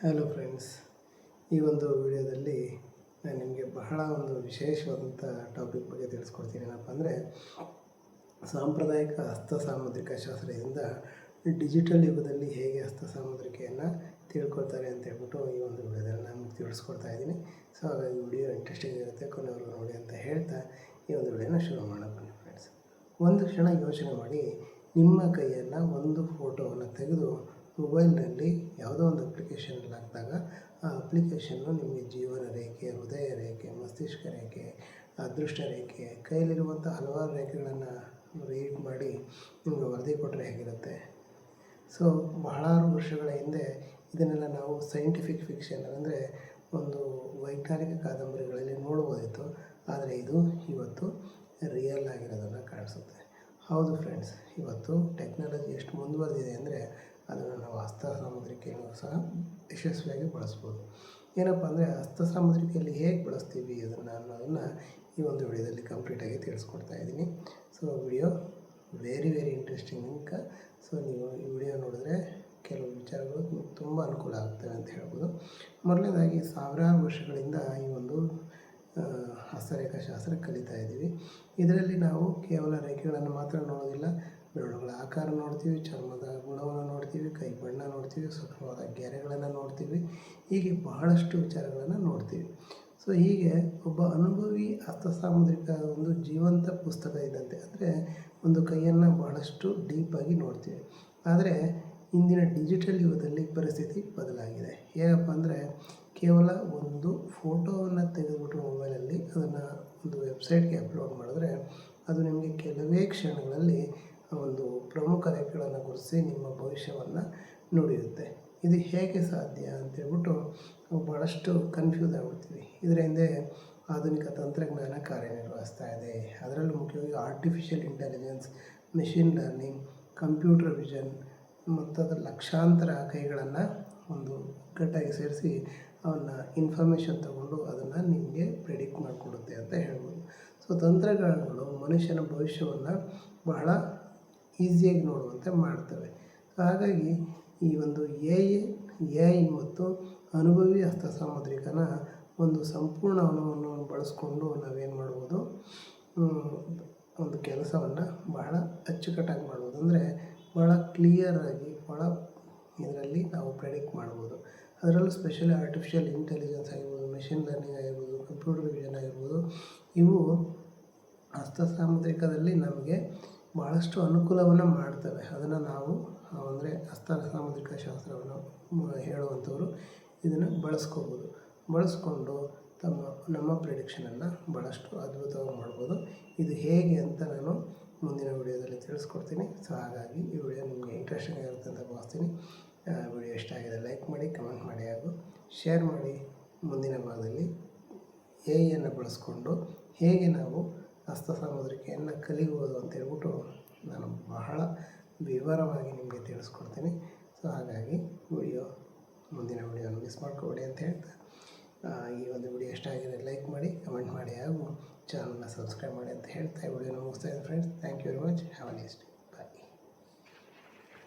Hello friends, ಈ ಒಂದು ವಿಡಿಯೋದಲ್ಲಿ ನಾನು ನಿಮಗೆ ಬಹಳ ಒಂದು ವಿಶೇಷವಾದಂಥ ಟಾಪಿಕ್ ಬಗ್ಗೆ ತಿಳಿಸ್ಕೊಡ್ತೀನಿ. ಏನಪ್ಪ ಅಂದರೆ, ಸಾಂಪ್ರದಾಯಿಕ ಹಸ್ತ ಸಾಮುದ್ರಿಕ ಶಾಸ್ತ್ರದಿಂದ ಡಿಜಿಟಲ್ ಯುಗದಲ್ಲಿ ಹೇಗೆ ಹಸ್ತ ಸಾಮುದ್ರಿಕೆಯನ್ನು ತಿಳ್ಕೊಳ್ತಾರೆ ಅಂತ ಹೇಳ್ಬಿಟ್ಟು ಈ ಒಂದು ವಿಡಿಯೋದಲ್ಲಿ ನಾನು ತಿಳಿಸ್ಕೊಡ್ತಾ ಇದ್ದೀನಿ. ಸೊ ಹಾಗಾಗಿ ವಿಡಿಯೋ ಇಂಟ್ರೆಸ್ಟಿಂಗ್ ಇರುತ್ತೆ, ಕೊನೆವರೆಗೂ ನೋಡಿ ಅಂತ ಹೇಳ್ತಾ ಈ ಒಂದು ವಿಡಿಯೋನ ಶುರು ಮಾಡೋಣ ಬನ್ನಿ ಫ್ರೆಂಡ್ಸ್. ಒಂದು ಕ್ಷಣ ಯೋಚನೆ ಮಾಡಿ, ನಿಮ್ಮ ಕೈಯನ್ನು ಒಂದು ಫೋಟೋವನ್ನು ತೆಗೆದು ಮೊಬೈಲ್ನಲ್ಲಿ ಯಾವುದೋ ಒಂದು ಅಪ್ಲಿಕೇಶನಲ್ಲಿ ಹಾಕಿದಾಗ ಆ ಅಪ್ಲಿಕೇಶನ್ನು ನಿಮಗೆ ಜೀವನ ರೇಖೆ, ಹೃದಯ ರೇಖೆ, ಮಸ್ತಿಷ್ಕ ರೇಖೆ, ಅದೃಷ್ಟ ರೇಖೆ, ಕೈಲಿರುವಂಥ ಹಲವಾರು ರೇಖೆಗಳನ್ನು ರೀಡ್ ಮಾಡಿ ನಿಮಗೆ ವರದಿ ಕೊಟ್ಟರೆ ಹೇಗಿರುತ್ತೆ. ಸೊ ಬಹಳಾರು ವರ್ಷಗಳ ಹಿಂದೆ ಇದನ್ನೆಲ್ಲ ನಾವು ಸೈಂಟಿಫಿಕ್ ಫಿಕ್ಷನ್ ಅಂದರೆ ಒಂದು ವೈಜ್ಞಾನಿಕ ಕಾದಂಬರಿಗಳಲ್ಲಿ ನೋಡ್ಬೋದಿತ್ತು. ಆದರೆ ಇದು ಇವತ್ತು ರಿಯಲ್ ಆಗಿರೋದನ್ನು ಕಾಣಿಸುತ್ತೆ. ಹೌದು ಫ್ರೆಂಡ್ಸ್, ಇವತ್ತು ಟೆಕ್ನಾಲಜಿ ಎಷ್ಟು ಮುಂದುವರೆದಿದೆ ಅಂದರೆ ಅದನ್ನು ನಾವು ಹಸ್ತ ಸಾಮುದ್ರಿಕೆಯನ್ನು ಸಹ ಯಶಸ್ವಿಯಾಗಿ ಬಳಸ್ಬೋದು. ಏನಪ್ಪ ಅಂದರೆ, ಹಸ್ತ ಸಾಮುದ್ರಿಕೆಯಲ್ಲಿ ಹೇಗೆ ಬಳಸ್ತೀವಿ ಅನ್ನೋದನ್ನು ಈ ಒಂದು ವಿಡಿಯೋದಲ್ಲಿ ಕಂಪ್ಲೀಟಾಗಿ ತಿಳಿಸ್ಕೊಡ್ತಾ ಇದ್ದೀನಿ. So video very interesting. So ನೀವು ಈ ವಿಡಿಯೋ ನೋಡಿದ್ರೆ ಕೆಲವು ವಿಚಾರಗಳು ತುಂಬ ಅನುಕೂಲ ಆಗ್ತವೆ ಅಂತ ಹೇಳ್ಬೋದು. ಮೊದಲನೇದಾಗಿ, ಸಾವಿರಾರು ವರ್ಷಗಳಿಂದ ಈ ಒಂದು ಹಸ್ತರೇಖಾಶಾಸ್ತ್ರ ಕಲಿತಾ ಇದ್ದೀವಿ. ಇದರಲ್ಲಿ ನಾವು ಕೇವಲ ರೇಖೆಗಳನ್ನು ಮಾತ್ರ ನೋಡೋದಿಲ್ಲ, ಬೆರಳುಗಳ ಆಕಾರ ನೋಡ್ತೀವಿ, ಚರ್ಮದ ಗುಣವನ್ನು ನೋಡ್ತೀವಿ, ಕೈ ಬಣ್ಣ ನೋಡ್ತೀವಿ, ಸೂಕ್ಷ್ಮವಾದ ಗೆರೆಗಳನ್ನು ನೋಡ್ತೀವಿ, ಹೀಗೆ ಬಹಳಷ್ಟು ವಿಚಾರಗಳನ್ನು ನೋಡ್ತೀವಿ. ಸೊ ಹೀಗೆ ಒಬ್ಬ ಅನುಭವಿ ಹಸ್ತ ಸಾಮುದ್ರಿಕ ಒಂದು ಜೀವಂತ ಪುಸ್ತಕ ಇದ್ದಂತೆ. ಅಂದರೆ ಒಂದು ಕೈಯನ್ನು ಬಹಳಷ್ಟು ಡೀಪಾಗಿ ನೋಡ್ತೀವಿ. ಆದರೆ ಇಂದಿನ ಡಿಜಿಟಲ್ ಯುಗದಲ್ಲಿ ಪರಿಸ್ಥಿತಿ ಬದಲಾಗಿದೆ. ಹೇಗಪ್ಪ ಅಂದರೆ, ಕೇವಲ ಒಂದು ಫೋಟೋವನ್ನು ತೆಗೆದುಬಿಟ್ಟು ಮೊಬೈಲಲ್ಲಿ ಅದನ್ನು ಒಂದು ವೆಬ್ಸೈಟ್ಗೆ ಅಪ್ಲೋಡ್ ಮಾಡಿದ್ರೆ ಅದು ನಿಮಗೆ ಕೆಲವೇ ಕ್ಷಣಗಳಲ್ಲಿ ಒಂದು ಪ್ರಮುಖ ರೇಖೆಗಳನ್ನು ಗುರುತಿಸಿ ನಿಮ್ಮ ಭವಿಷ್ಯವನ್ನು ನುಡಿಯುತ್ತೆ. ಇದು ಹೇಗೆ ಸಾಧ್ಯ ಅಂತೇಳ್ಬಿಟ್ಟು ನಾವು ಭಾಳಷ್ಟು ಕನ್ಫ್ಯೂಸ್ ಆಗ್ಬಿಡ್ತೀವಿ. ಇದರ ಹಿಂದೆ ಆಧುನಿಕ ತಂತ್ರಜ್ಞಾನ ಕಾರ್ಯನಿರ್ವಹಿಸ್ತಾ ಇದೆ. ಅದರಲ್ಲೂ ಮುಖ್ಯವಾಗಿ artificial intelligence, machine learning, computer vision ಮತ್ತು ಅದರ ಲಕ್ಷಾಂತರ ಕೈಗಳನ್ನು ಒಂದು ಒಗ್ಗಟ್ಟಾಗಿ ಸೇರಿಸಿ ಅವನ್ನ ಇನ್ಫಾರ್ಮೇಷನ್ ತಗೊಂಡು ಅದನ್ನು ನಿಮಗೆ ಪ್ರೆಡಿಕ್ಟ್ ಮಾಡಿಕೊಡುತ್ತೆ ಅಂತ ಹೇಳ್ಬೋದು. ಸೊ ತಂತ್ರಜ್ಞಾನಗಳು ಮನುಷ್ಯನ ಭವಿಷ್ಯವನ್ನು ಬಹಳ ಈಸಿಯಾಗಿ ನೋಡುವಂತೆ ಮಾಡ್ತವೆ. ಹಾಗಾಗಿ ಈ ಒಂದು ಎ ಐ ಮತ್ತು ಅನುಭವಿ ಹಸ್ತ ಸಾಮುದ್ರಿಕನ ಒಂದು ಸಂಪೂರ್ಣ ಅನುಭವವನ್ನು ಬಳಸ್ಕೊಂಡು ನಾವೇನು ಮಾಡ್ಬೋದು, ಒಂದು ಕೆಲಸವನ್ನು ಬಹಳ ಅಚ್ಚುಕಟ್ಟಾಗಿ ಮಾಡ್ಬೋದು. ಅಂದರೆ ಭಾಳ ಕ್ಲಿಯರಾಗಿ, ಭಾಳ ಇದರಲ್ಲಿ ನಾವು ಪ್ರೆಡಿಕ್ಟ್ ಮಾಡ್ಬೋದು. ಅದರಲ್ಲೂ ಸ್ಪೆಷಲಿ ಆರ್ಟಿಫಿಷಿಯಲ್ ಇಂಟೆಲಿಜೆನ್ಸ್ ಆಗಿರ್ಬೋದು, ಮೆಷಿನ್ ಲರ್ನಿಂಗ್ ಆಗಿರ್ಬೋದು, ಕಂಪ್ಯೂಟರ್ ವಿಷನ್ ಆಗಿರ್ಬೋದು, ಇವು ಹಸ್ತ ಸಾಮುದ್ರಿಕದಲ್ಲಿ ನಮಗೆ ಭಾಳಷ್ಟು ಅನುಕೂಲವನ್ನು ಮಾಡ್ತವೆ. ಅದನ್ನು ನಾವು ಅಂದರೆ ಹಸ್ತ ಸಾಮುದ್ರಿಕ ಶಾಸ್ತ್ರವನ್ನು ಹೇಳುವಂಥವರು ಇದನ್ನು ಬಳಸ್ಕೊಂಡು ನಮ್ಮ ಪ್ರೆಡಿಕ್ಷನನ್ನು ಭಾಳಷ್ಟು ಅದ್ಭುತವಾಗಿ ಮಾಡ್ಬೋದು. ಇದು ಹೇಗೆ ಅಂತ ನಾನು ಮುಂದಿನ ವಿಡಿಯೋದಲ್ಲಿ ತಿಳಿಸ್ಕೊಡ್ತೀನಿ. ಸೊ ಹಾಗಾಗಿ ಈ ವಿಡಿಯೋ ನಿಮಗೆ ಇಂಟ್ರೆಸ್ಟಿಂಗ್ ಆಗಿರುತ್ತೆ ಅಂತ ಭಾವಿಸ್ತೀನಿ. ವಿಡಿಯೋ ಇಷ್ಟ ಆಗಿದೆ ಲೈಕ್ ಮಾಡಿ, ಕಮೆಂಟ್ ಮಾಡಿ ಹಾಗೂ ಶೇರ್ ಮಾಡಿ. ಮುಂದಿನ ಭಾಗದಲ್ಲಿ ಎಐಯನ್ನು ಬಳಸ್ಕೊಂಡು ಹೇಗೆ ನಾವು ಹಸ್ತ ಸಾಮುದ್ರಿಕೆಯನ್ನು ಕಲಿಬೋದು ಅಂತ ಹೇಳ್ಬಿಟ್ಟು ನಾನು ಬಹಳ ವಿವರವಾಗಿ ನಿಮಗೆ ತಿಳಿಸ್ಕೊಡ್ತೀನಿ. ಸೊ ಹಾಗಾಗಿ ಮುಂದಿನ ವಿಡಿಯೋನ ಮಿಸ್ ಮಾಡ್ಕೋಬೇಡಿ ಅಂತ ಹೇಳ್ತಾ, ಈ ಒಂದು ವಿಡಿಯೋ ಇಷ್ಟ ಆಗಿದೆ ಲೈಕ್ ಮಾಡಿ, ಕಮೆಂಟ್ ಮಾಡಿ ಹಾಗೂ ಚಾನಲ್ನ ಸಬ್ಸ್ಕ್ರೈಬ್ ಮಾಡಿ ಅಂತ ಹೇಳ್ತಾ ಈ ವಿಡಿಯೋನ ಮುಗಿಸ್ತಾ ಇದ್ದೀನಿ friends. Thank you very much. Have a nice day.